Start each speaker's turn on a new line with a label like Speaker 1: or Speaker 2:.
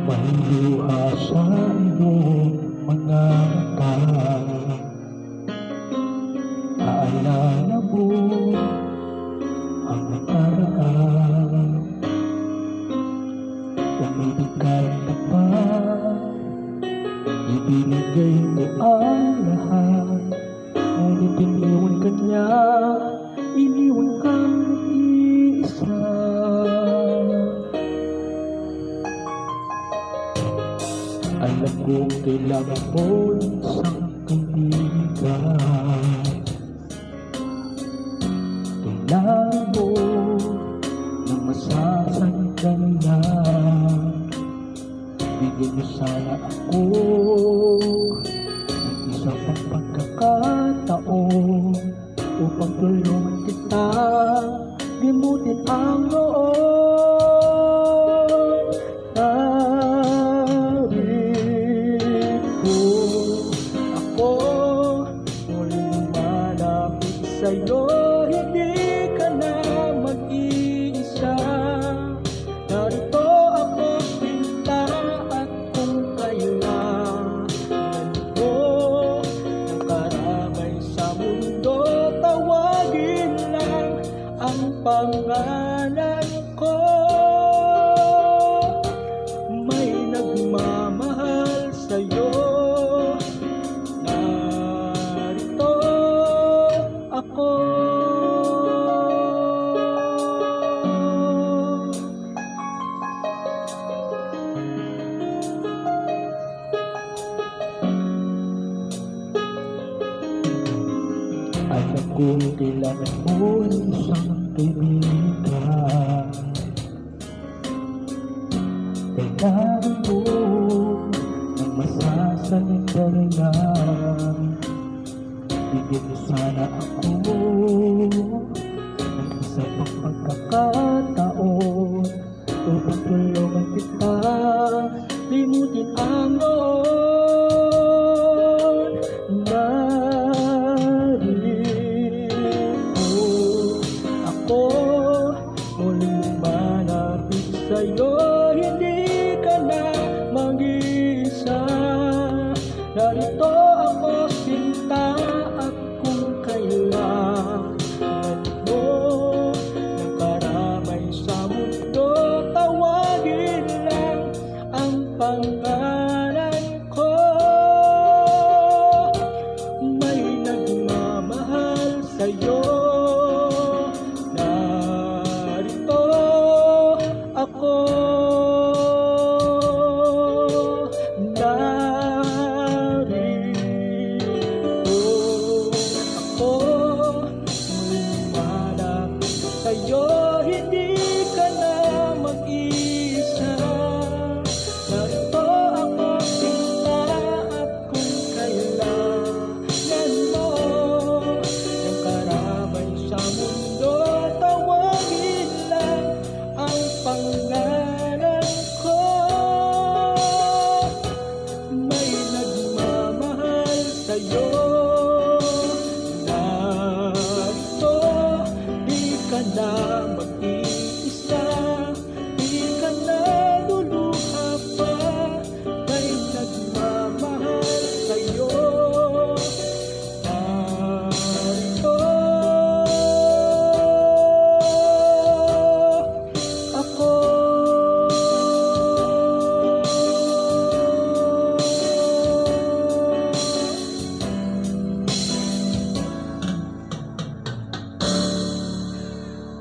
Speaker 1: May luha sa iyong mga mata. Aalala mo ang nakaraan. Umibigay ka pa, ibinigay mo ang lahat. Ngunit iniwan ka niya, iniwan kang nag-iisa. Alam kong kailangan mo ng isang kaibigan. Kailangan mo ng masasandalian. Bigyan mo sana ako ng isang pagkakataon upang tulungan kita limutin ang noon. Narito ako, muling lumalapit sa'yo. Hindi ka na mag-iisa. Narito ako, sinta, at kung kailangan mo nakaramay sa mundo, tawagin lang ang pangalan ko. May nagmamahal sa'yo. Narito ako. Alam kong kailangan mo ng isang kaibigan. Kailangan mo ng masasandalian. Bigyan mo sana ako ng isang pagkakataon upang tulungan kita limutin ang noon. Ako, muling lumalapit sa'yo. Hindi ka na mag-iisa. Narito ako, sinta, at kung kailangan mo nakaramay sa mundo, tawagin lang ang pangalan